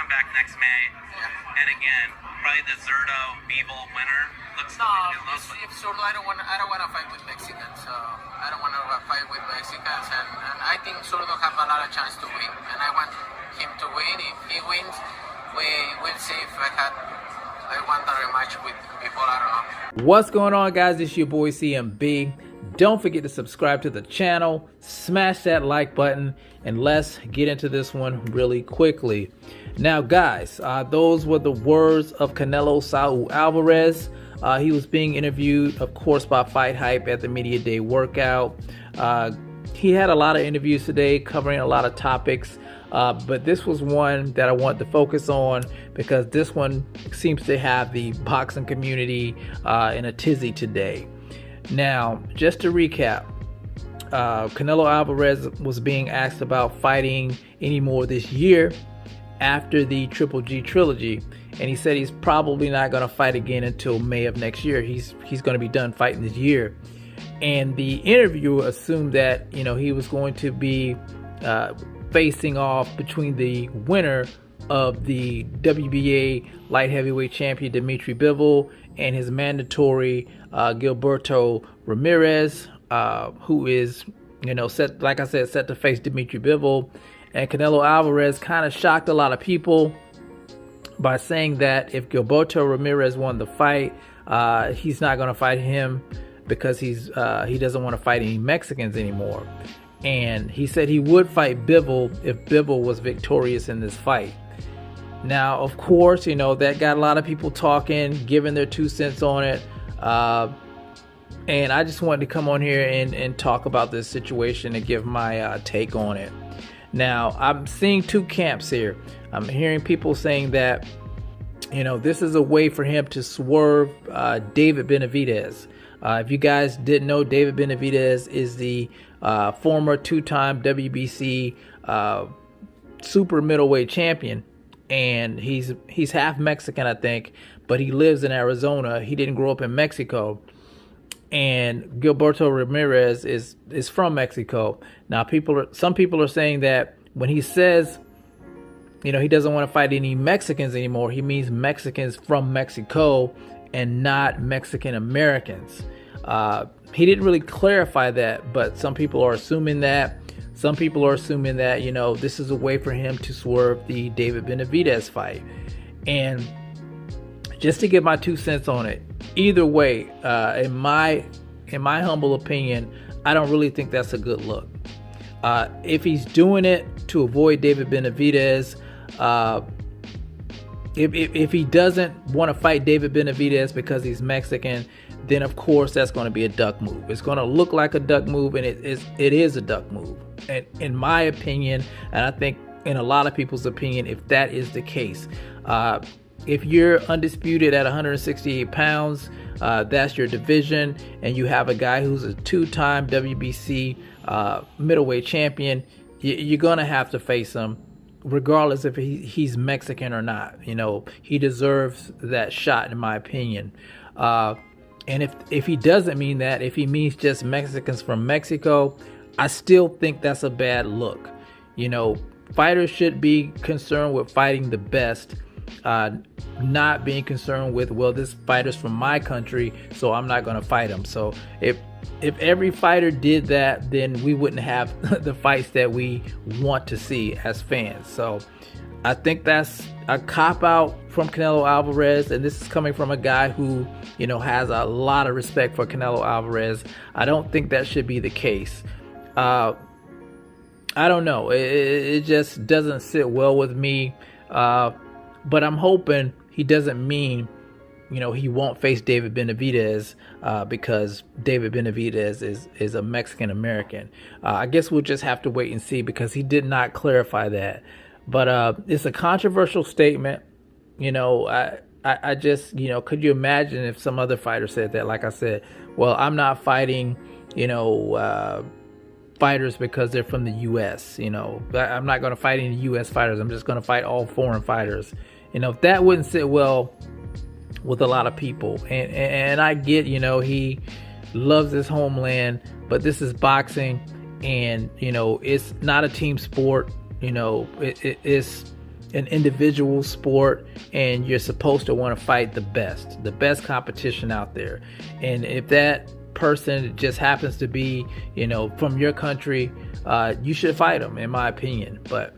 come back next May. Yeah. And again, probably the Zurdo Bivol winner looks. No, it looks if Zurdo, I don't want to fight with Mexicans. So I don't want to fight with Mexicans, and I think Zurdo have a lot of chance to win, and I want him to win. If he wins, we'll see if I want a rematch with people. I don't know. What's going on, guys? It's your boy CMB. Don't forget to subscribe to the channel, smash that like button, and let's get into this one really quickly. Now, guys, those were the words of Canelo Alvarez. He was being interviewed, of course, by Fight Hype at the Media Day workout. He had a lot of interviews today covering a lot of topics, but this was one that I wanted to focus on because this one seems to have the boxing community in a tizzy today. Now, just to recap, Canelo Alvarez was being asked about fighting anymore this year after the Triple G trilogy, and he said he's probably not going to fight again until May of next year. He's going to be done fighting this year. And the interviewer assumed that, you know, he was going to be facing off between the winner of the WBA light heavyweight champion Dimitri Bivol and his mandatory Gilberto Ramirez, who is, you know, set, like I said, set to face Dimitri Bivol. And Canelo Alvarez kind of shocked a lot of people by saying that if Gilberto Ramirez won the fight, he's not going to fight him because he doesn't want to fight any Mexicans anymore. And he said he would fight Bivol if Bivol was victorious in this fight. Now, of course, you know, that got a lot of people talking, giving their 2 cents on it. And I just wanted to come on here and talk about this situation and give my take on it. Now, I'm seeing two camps here. I'm hearing people saying that, you know, this is a way for him to swerve David Benavidez. If you guys didn't know, David Benavidez is the former two-time WBC super middleweight champion. And he's half Mexican, I think, but he lives in Arizona. He didn't grow up in Mexico. And Gilberto Ramirez is from Mexico. Now, some people are saying that when he says, you know, he doesn't want to fight any Mexicans anymore, he means Mexicans from Mexico and not Mexican Americans. He didn't really clarify that, but some people are assuming that. Some people are assuming that, you know, this is a way for him to swerve the David Benavidez fight. And just to give my 2 cents on it, either way, in my humble opinion, I don't really think that's a good look. If he's doing it to avoid David Benavidez, if he doesn't want to fight David Benavidez because he's Mexican, then of course that's going to be a duck move. It's going to look like a duck move, and it is a duck move. And in my opinion, and I think in a lot of people's opinion, if that is the case, if you're undisputed at 168 pounds, that's your division, and you have a guy who's a two-time WBC middleweight champion, you're going to have to face him regardless if he's Mexican or not. You know, he deserves that shot, in my opinion. And if he doesn't mean that, if he means just Mexicans from Mexico, I still think that's a bad look. You know, fighters should be concerned with fighting the best, not being concerned with, well, this fighter's from my country, so I'm not going to fight him. So if every fighter did that, then we wouldn't have the fights that we want to see as fans. So I think that's a cop-out from Canelo Alvarez, and this is coming from a guy who, you know, has a lot of respect for Canelo Alvarez. I don't think that should be the case. I don't know. It just doesn't sit well with me. But I'm hoping he doesn't mean, you know, he won't face David Benavidez because David Benavidez is a Mexican American. I guess we'll just have to wait and see because he did not clarify that. But it's a controversial statement. You know, I just, you know, could you imagine if some other fighter said that? Like I said, well, I'm not fighting, you know, fighters because they're from the U.S. You know, I'm not going to fight any U.S. fighters. I'm just going to fight all foreign fighters. You know, that wouldn't sit well with a lot of people. And I get, you know, he loves his homeland, but this is boxing, and, you know, it's not a team sport. You know, it's an individual sport, and you're supposed to want to fight the best competition out there. And if that person just happens to be, from your country, you should fight them, in my opinion. But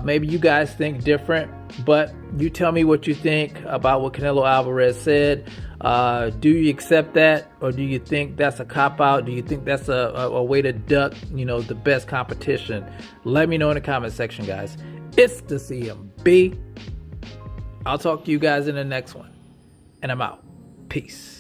maybe you guys think different, but you tell me what you think about what Canelo Alvarez said. Do you accept that, or do you think that's a cop-out? Do you think that's a way to duck, the best competition? Let me know in the comment section, guys. It's the CMB. I'll talk to you guys in the next one, and I'm out. Peace.